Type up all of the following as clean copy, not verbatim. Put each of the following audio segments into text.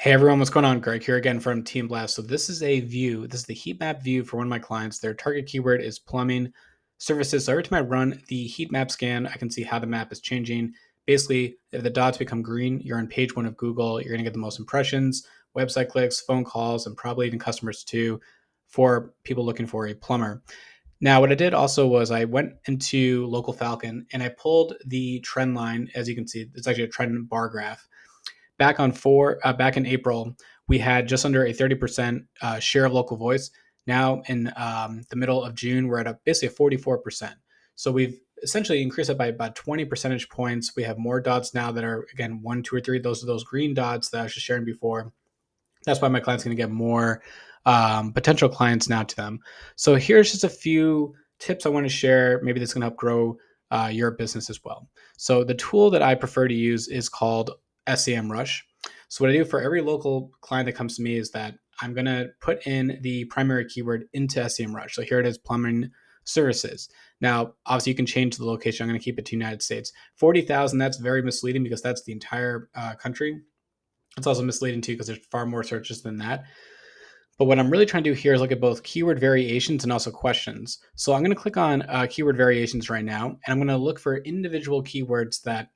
Hey everyone, what's going on? Greg here again from Team Blast. So this is the heat map view for one of my clients. Their target keyword is plumbing services. So every time I run the heat map scan, I can see how the map is changing. Basically, if the dots become green, you're on page one of Google, you're gonna get the most impressions, website clicks, phone calls, and probably even customers too for people looking for a plumber. Now, what I did also was I went into Local Falcon and I pulled the trend line. As you can see, it's actually a trend bar graph back in April, we had just under a 30% share of local voice. Now in the middle of June, we're at basically a 44%. So we've essentially increased it by about 20 percentage points. We have more dots now that are, again, one, two, or three. Those are those green dots that I was just sharing before. That's why my client's going to get more potential clients now to them. So here's just a few tips I want to share. Maybe that's going to help grow your business as well. So the tool that I prefer to use is called SEMrush. So what I do for every local client that comes to me is that I'm going to put in the primary keyword into SEMrush. So here it is, plumbing services. Now, obviously, you can change the location. I'm going to keep it to United States. 40,000, that's very misleading because that's the entire country. It's also misleading too because there's far more searches than that. But what I'm really trying to do here is look at both keyword variations and also questions. So I'm going to click on keyword variations right now, and I'm going to look for individual keywords that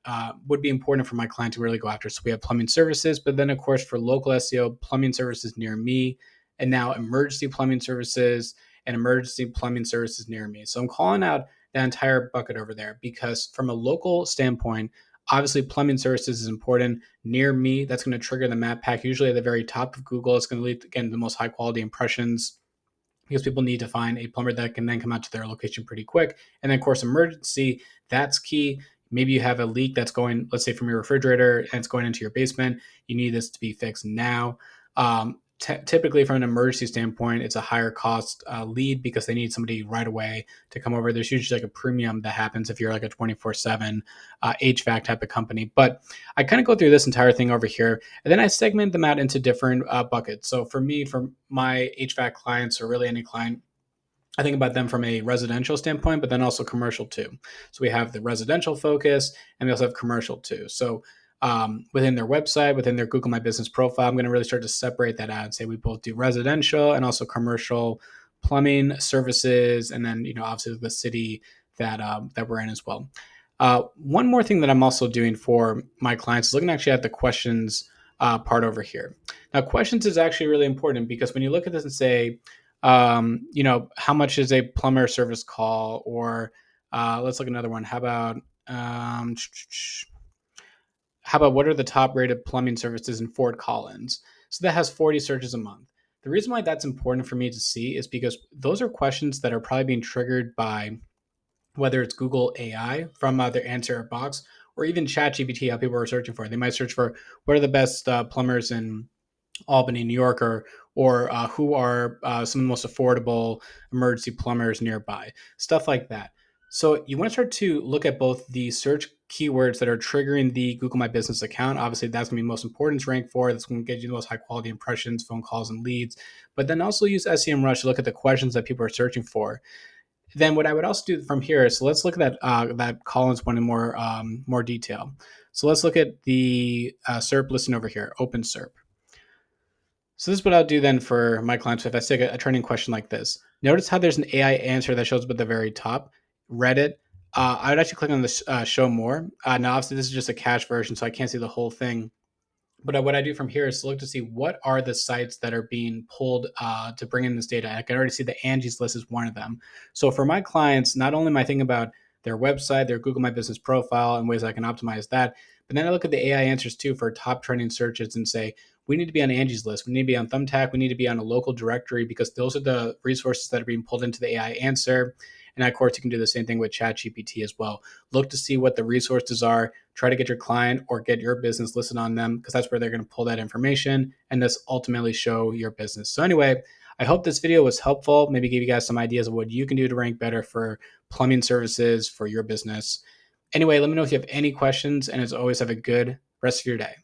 would be important for my client to really go after. So we have plumbing services, but then of course for local SEO, plumbing services near me, and now emergency plumbing services and emergency plumbing services near me. So I'm calling out that entire bucket over there because from a local standpoint, obviously, plumbing services is important. Near me, that's going to trigger the map pack. Usually at the very top of Google, it's going to lead, again, to the most high quality impressions because people need to find a plumber that can then come out to their location pretty quick. And then, of course, emergency, that's key. Maybe you have a leak that's going, let's say, from your refrigerator and it's going into your basement. You need this to be fixed now. Typically, from an emergency standpoint, it's a higher cost lead because they need somebody right away to come over. There's usually like a premium that happens if you're like a 24/7 HVAC type of company. But I kind of go through this entire thing over here, and then I segment them out into different buckets. So for me, for my HVAC clients or really any client, I think about them from a residential standpoint, but then also commercial too. So we have the residential focus, and we also have commercial too. So within their website, within their Google My Business profile, I'm going to really start to separate that out and say we both do residential and also commercial plumbing services, and then obviously the city that we're in as well. One more thing that I'm also doing for my clients is looking actually at the questions part over here. Now, questions is actually really important because when you look at this and say, how much is a plumber service call, or let's look at another one. How about what are the top rated plumbing services in Fort Collins? So that has 40 searches a month. The reason why that's important for me to see is because those are questions that are probably being triggered by whether it's Google AI from their answer box or even ChatGPT, how people are searching for it. They might search for what are the best plumbers in Albany, New York, or who are some of the most affordable emergency plumbers nearby, stuff like that. So you want to start to look at both the search keywords that are triggering the Google My Business account. Obviously, that's going to be most important to rank for. That's going to get you the most high quality impressions, phone calls, and leads. But then also use SEMrush to look at the questions that people are searching for. Then what I would also do from here is, so let's look at that Collins one in more detail. So let's look at the SERP listing over here, Open SERP. So this is what I'll do then for my clients. If I take a training question like this, notice how there's an AI answer that shows up at the very top, Reddit. I would actually click on this show more. Now, obviously, this is just a cache version, so I can't see the whole thing. But what I do from here is look to see what are the sites that are being pulled to bring in this data. I can already see the Angie's List is one of them. So for my clients, not only am I thinking about their website, their Google My Business profile, and ways I can optimize that, but then I look at the AI answers too for top trending searches and say, we need to be on Angie's List. We need to be on Thumbtack. We need to be on a local directory because those are the resources that are being pulled into the AI answer. And of course, you can do the same thing with ChatGPT as well. Look to see what the resources are. Try to get your client or get your business listed on them because that's where they're going to pull that information and this ultimately show your business. So anyway, I hope this video was helpful. Maybe give you guys some ideas of what you can do to rank better for plumbing services for your business. Anyway, let me know if you have any questions. And as always, have a good rest of your day.